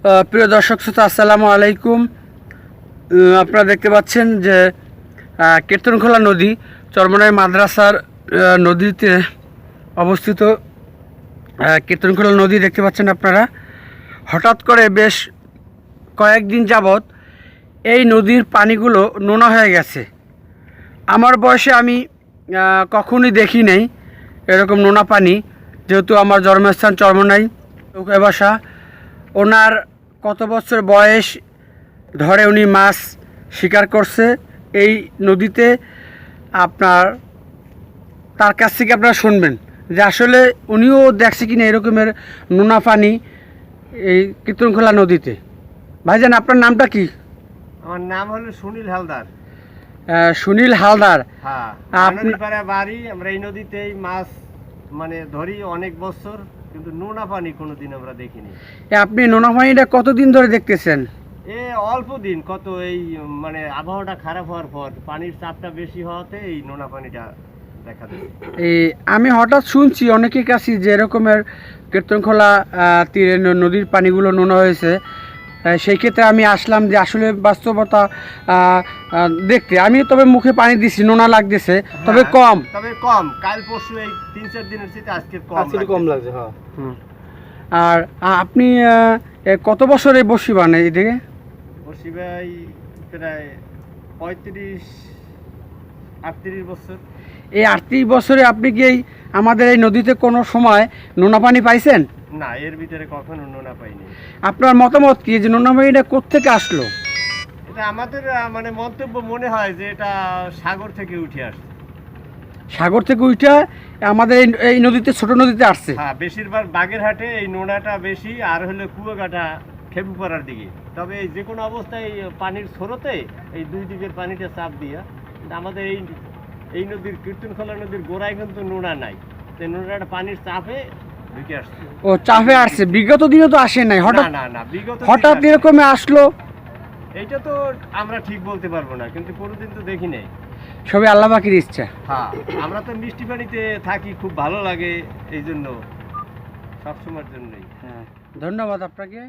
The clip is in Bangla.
প্রিয় দর্শক শ্রোতা, আসসালামু আলাইকুম। আপনারা দেখতে পাচ্ছেন যে কীর্তনখোলা নদী চরমনাই মাদ্রাসার নদীতে অবস্থিত কীর্তনখোলা নদী দেখতে পাচ্ছেন আপনারা। হঠাৎ করে বেশ কয়েকদিন যাবৎ এই নদীর পানিগুলো নোনা হয়ে গেছে। আমার বয়সে আমি কখনোই দেখি নাই এরকম নোনা পানি, যেহেতু আমার জন্মস্থান চরমনাই নৌকা বাসা। ওনার কত বছর বয়স ধরে উনি মাছ শিকার করছে এই নদীতে, তার কাছ থেকে আপনারা শুনবেন যে আসলে উনিও দেখছে কিনা এরকমের নোনা পানি এই কীর্তনখোলা নদীতে। ভাইজান, আপনার নামটা কি? আমার নাম হলো সুনীল হালদার। সুনীল হালদার। হ্যাঁ, নদীপাড়া বাড়ি। আমরা এই নদীতেই মাছ ধরি অনেক বছর, কিন্তু নোনা পানি কোনোদিন আমরা দেখিনি। আপনি নোনা পানিটা কতদিন ধরে দেখতেছেন? অল্প দিন, কত এই আবহাওয়াটা খারাপ হওয়ার পর পানির চাপটা বেশি হওয়াতে এই নোনা পানিটা দেখা যায়। আমি হঠাৎ শুনছি অনেকের কাছে যে এরকমের কীর্তনখোলা তীরে নদীর পানিগুলো নোনা হয়েছে। সেই ক্ষেত্রে আমি আসলাম যে আসলে বাস্তবতা দেখতে। আমি তবে মুখে পানি দিছি, নোনা লাগতেছে, তবে কম। কাল পরশু এই 3-4 দিনের চেয়ে আজকে কম লাগছে। হ্যাঁ। আর আপনি কত বছরে বসি বানে এদিকে? বসি ভাই প্রায় 35-38 বছর। এই 38 বছরে আপনি কি আমাদের এই নদীতে কোনো সময় নোনা পানি পাইছেন? না, এর ভিতরে কখনো নোনা পাইনি। আপনার মতামত কি যে নোনা পানিটা কোত্থেকে আসলো? এটা আমাদের মন্তব্য মনে হয় যে এটা সাগর থেকে উঠে আসছে। সাগর থেকে উঠে আমাদের এই নদীতে, ছোট নদীতে আসছে। হ্যাঁ, বেশিরভাগ বাগেরহাটে এই নোনাটা বেশি, আর হলো কুয়াকাটা খেপুপাড়ার দিকে। তবে এই যে কোনো অবস্থায় পানির স্রোতে এই দুই দিকের পানিটা চাপ দিয়া আমাদের এই নদীর কীর্তনখোলা নদীর গোড়ায় কিন্তু নোনা নাই। সেই নোনাটা পানির চাপে ঢুকে আসছে। ও, চাপে আসছে। বিগত দিনে তো আসে নাই, হঠাৎ এরকম আসলো। এইটা তো আমরা ঠিক বলতে পারবো না, কিন্তু কোনোদিন তো দেখি নাই। সবই আল্লাহ পাকের ইচ্ছা। হ্যাঁ, আমরা তো মিষ্টি পানিতে থাকি, খুব ভালো লাগে, এই জন্য সবসময়ের জন্যই। হ্যাঁ, ধন্যবাদ আপনাকে।